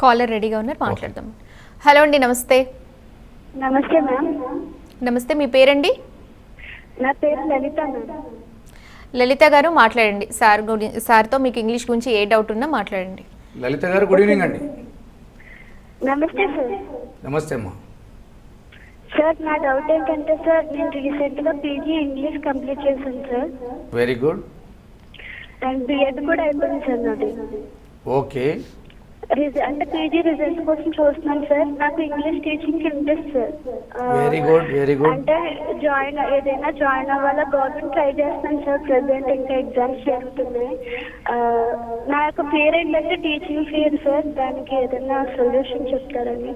Caller రెడీగా ఉన్నారు, మాట్లాడదాం. హలో అండి, నమస్తే. నమస్తే మ్యామ్. నమస్తే, మీ పేరండి? నా పేరు లలిత మ్యామ్. లలిత గారు మాట్లాడండి. సార్తో మీకు ఇంగ్లీష్ గురించి ఏ డౌట్ ఉన్నా మాట్లాడండి. లలిత గారు గుడ్ ఈవినింగ్ అండి. నమస్తే సార్. నమస్తే అమ్మా. సార్ నా డౌట్ ఏంటంటే సార్, నేను రీసెంట్గా పీజీ ఇంగ్లీష్ కంప్లీట్ చేశాను sir. Very good. And BEd కూడా అయిపోయింది సార్ నాది. ఓకే. అంటే పీజీ రిజల్ట్స్ కోసం చూస్తున్నాను సార్. నాకు English teaching interest sir. Very good, very good. అంటే ఏదైనా జాయిన్ అవ్వాలా గవర్నమెంట్ ట్రై చేస్తున్నాను సార్. ప్రెసెంట్ ఇంకా ఎగ్జామ్స్ జరుగుతున్నాయి. నా యొక్క ఫియర్ ఏంటంటే టీచింగ్ ఫియర్ సార్. దానికి ఏదైనా సొల్యూషన్ చెప్తారని.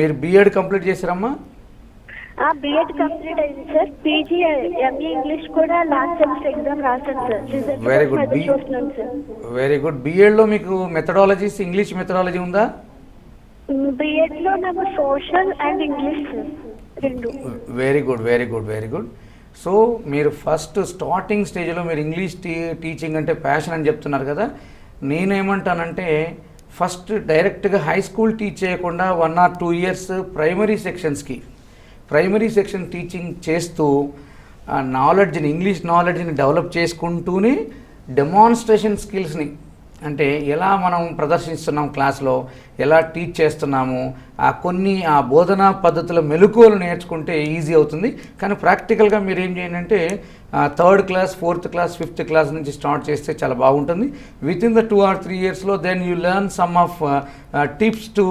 మీరు బిఎడ్ కంప్లీట్ చేశారమ్మా? బిఎడ్ కంప్లీట్ అయింది సార్. పీజీ ఎంఏ ఇంగ్లీష్ కూడా లాస్ట్ సెమిస్టర్ ఎగ్జామ్ రాశాను సార్. Very good. చూస్తున్నాను సార్. Very good. బిఎడ్లో మీకు మెథడాలజీస్, ఇంగ్లీష్ మెథడాలజీ ఉందా? బిఎడ్లో నాకు సోషల్ అండ్ ఇంగ్లీష్ సార్ రెండు. Very good, very good, very good. So మీరు ఫస్ట్ స్టార్టింగ్ స్టేజ్లో మీరు ఇంగ్లీష్ టీచింగ్ అంటే ప్యాషన్ అని చెప్తున్నారు కదా. నేనేమంటానంటే ఫస్ట్ డైరెక్ట్గా హై స్కూల్ టీచ్ చేయకుండా 1 or 2 years primary section teaching చేస్తూ నాలెడ్జ్ని, ఇంగ్లీష్ నాలెడ్జ్ని డెవలప్ చేసుకుంటూనే డెమాన్స్ట్రేషన్ స్కిల్స్ని, అంటే ఎలా మనం ప్రదర్శిస్తున్నాం క్లాస్లో, ఎలా టీచ్ చేస్తున్నాము, ఆ బోధనా పద్ధతుల మెలకువలు నేర్చుకుంటే ఈజీ అవుతుంది. కానీ ప్రాక్టికల్గా మీరు ఏం చేయండి అంటే 3rd class, 4th class, 5th class నుంచి స్టార్ట్ చేస్తే చాలా బాగుంటుంది. విత్ ఇన్ ద 2 or 3 yearsలో then you learn some of tips to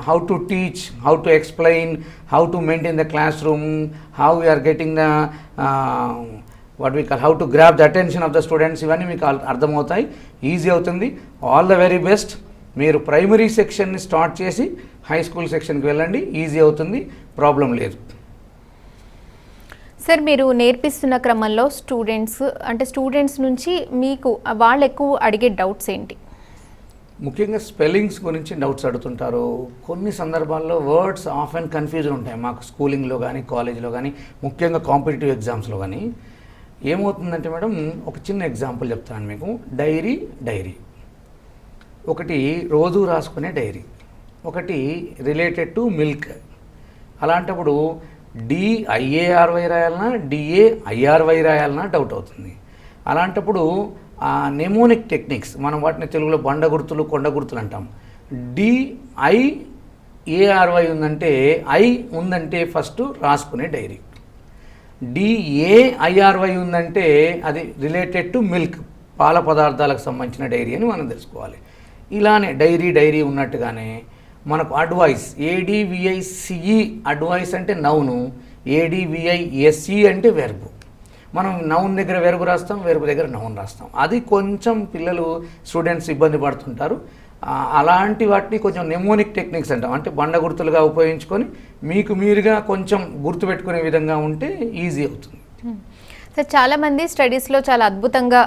how to teach, how to explain, how to maintain the classroom, how you're getting the what we call, how to grasp the attention of the students. ఇవన్నీ మీకు అర్థమవుతాయి, easy అవుతుంది. All the very best. మీరు primary సెక్షన్ని start చేసి high school సెక్షన్కి వెళ్ళండి, easy అవుతుంది, ప్రాబ్లం లేదు. సార్, మీరు నేర్పిస్తున్న క్రమంలో స్టూడెంట్స్ నుంచి మీకు వాళ్ళు ఎక్కువ అడిగే డౌట్స్ ఏంటి? ముఖ్యంగా స్పెల్లింగ్స్ గురించి డౌట్స్ అడుగుతుంటారు. కొన్ని సందర్భాల్లో వర్డ్స్ ఆఫ్ అండ్ కన్ఫ్యూజన్ ఉంటాయి మాకు స్కూలింగ్లో కానీ, కాలేజీలో కానీ, ముఖ్యంగా కాంపిటేటివ్ ఎగ్జామ్స్లో కానీ. ఏమవుతుందంటే మేడం, ఒక చిన్న ఎగ్జాంపుల్ చెప్తాను మీకు. డైరీ ఒకటి రోజు రాసుకునే డైరీ, ఒకటి రిలేటెడ్ టు మిల్క్. అలాంటప్పుడు DIARY రాయాలన్నా DAIRY రాయాలన్నా డౌట్ అవుతుంది. అలాంటప్పుడు నెమోనిక్ టెక్నిక్స్, మనం వాటిని తెలుగులో బండ గుర్తులు, కొండ గుర్తులు అంటాం. DIARY ఉందంటే ఫస్ట్ రాసుకునే డైరీ. DAIRY ఉందంటే అది రిలేటెడ్ టు మిల్క్, పాల పదార్థాలకు సంబంధించిన డైరీ అని మనం తెలుసుకోవాలి. ఇలానే డైరీ ఉన్నట్టుగానే మనకు అడ్వైస్, ADVICE అడ్వైస్ అంటే నౌను, ADVISE అంటే వెర్బు. మనం నౌన్ దగ్గర వెర్బు రాస్తాం, వెర్బు దగ్గర నౌన్ రాస్తాం. అది కొంచెం పిల్లలు, స్టూడెంట్స్ ఇబ్బంది పడుతుంటారు. అలాంటి వాటిని కొంచెం నెమోనిక్ టెక్నిక్స్ అంటాం. అంటే బండ గుర్తులుగా ఉపయోగించుకొని మీకు మీరుగా కొంచెం గుర్తుపెట్టుకునే విధంగా ఉంటే ఈజీ అవుతుంది. సార్, చాలామంది స్టడీస్లో చాలా అద్భుతంగా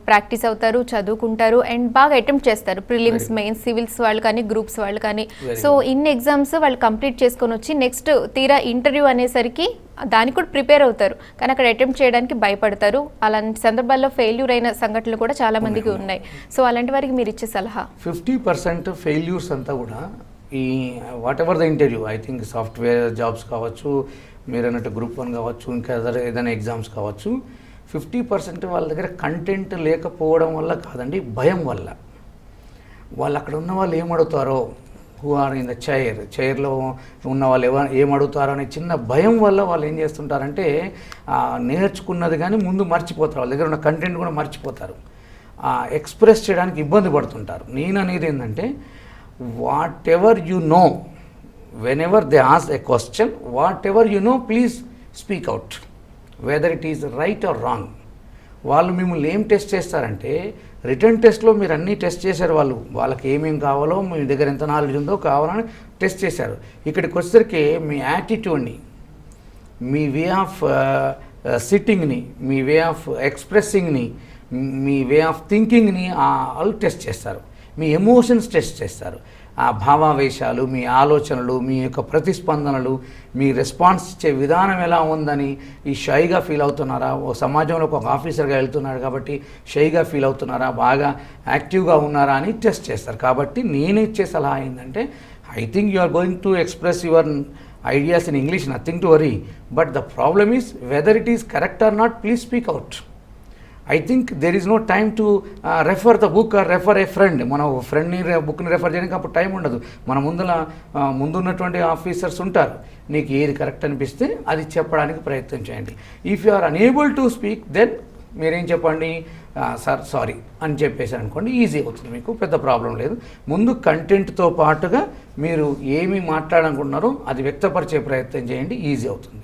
ప్రాక్టీస్ అవుతారు, చదువుకుంటారు అండ్ బాగా అటెంప్ట్ చేస్తారు. ప్రిలిమ్స్, మెయిన్స్, సివిల్స్ వాళ్ళు కానీ, గ్రూప్స్ వాళ్ళు కానీ. సో ఇన్ని ఎగ్జామ్స్ వాళ్ళు కంప్లీట్ చేసుకొని వచ్చి నెక్స్ట్ తీరా ఇంటర్వ్యూ అనేసరికి దానికి కూడా ప్రిపేర్ అవుతారు, కానీ అక్కడ అటెంప్ట్ చేయడానికి భయపడతారు. అలాంటి సందర్భాల్లో ఫెయిల్యూర్ అయిన సంఘటనలు కూడా చాలా మందికి ఉన్నాయి. సో అలాంటి వారికి మీరు ఇచ్చే సలహా? 50% ఫెయిల్యూర్స్ అంతా కూడా ఈ what ever the interview, I think software jobs కావచ్చు, మీరు అన్నట్టు గ్రూప్ 1 కావచ్చు, ఇంకా ఏదైనా ఎగ్జామ్స్ కావచ్చు, 50% వాళ్ళ దగ్గర కంటెంట్ లేకపోవడం వల్ల కాదండి, భయం వల్ల. వాళ్ళు అక్కడ ఉన్న వాళ్ళు ఏమడుగుతారో, హూ ఆర్ ఇన్ ద చైర్లో ఉన్న వాళ్ళు ఏమడుగుతారో అనే చిన్న భయం వల్ల వాళ్ళు ఏం చేస్తుంటారంటే నేర్చుకున్నది కానీ ముందు మర్చిపోతారు, వాళ్ళ దగ్గర ఉన్న కంటెంట్ కూడా మర్చిపోతారు, ఎక్స్ప్రెస్ చేయడానికి ఇబ్బంది పడుతుంటారు. నేను అనేది ఏంటంటే, what ever you know, whenever they ask a question, whatever you know, please speak out, whether it is right or wrong. వాళ్ళు మిమ్మల్ని ఏం టెస్ట్ చేస్తారంటే, రిటర్న్ టెస్ట్లో మీరు అన్నీ టెస్ట్ చేశారు. వాళ్ళకి ఏమేమి కావాలో, మీ దగ్గర ఎంత నాలెడ్జ్ ఉందో కావాలని టెస్ట్ చేశారు. ఇక్కడికి వచ్చేసరికి మీ యాటిట్యూడ్ని, మీ వే ఆఫ్ సిట్టింగ్ని, మీ వే ఆఫ్ ఎక్స్ప్రెస్సింగ్ని, మీ వే ఆఫ్ థింకింగ్ని వాళ్ళు టెస్ట్ చేస్తారు. మీ ఎమోషన్స్ టెస్ట్ చేస్తారు. ఆ భావావేశాలు, మీ ఆలోచనలు, మీ యొక్క ప్రతిస్పందనలు, మీ రెస్పాన్స్ ఇచ్చే విధానం ఎలా ఉందని, ఈ షైగా ఫీల్ అవుతున్నారా, ఓ సమాజంలో ఒక ఆఫీసర్గా వెళ్తున్నాడు కాబట్టి షైగా ఫీల్ అవుతున్నారా, బాగా యాక్టివ్గా ఉన్నారా అని టెస్ట్ చేస్తారు. కాబట్టి నేను ఇచ్చే సలహా ఏంటంటే, I think you are going to express your ideas in English, nothing to worry, but the problem is whether it is correct or not, please speak out. I think there is no time to refer the book or refer a friend. మన ఫ్రెండ్ని బుక్ని refer చేయడానికి అప్పుడు time ఉండదు. మన ముందున్నటువంటి officers ఉంటారు, నీకు ఏది కరెక్ట్ అనిపిస్తే అది చెప్పడానికి ప్రయత్నం చేయండి. If you are unable to speak, then మీరేం చెప్పండి, సార్ సారీ అని చెప్పేసి అనుకోండి, ఈజీ అవుతుంది, మీకు పెద్ద ప్రాబ్లం లేదు. ముందు కంటెంట్తో పాటుగా మీరు ఏమి మాట్లాడాలనుకుంటున్నారో అది వ్యక్తపరిచే ప్రయత్నం చేయండి, ఈజీ అవుతుంది.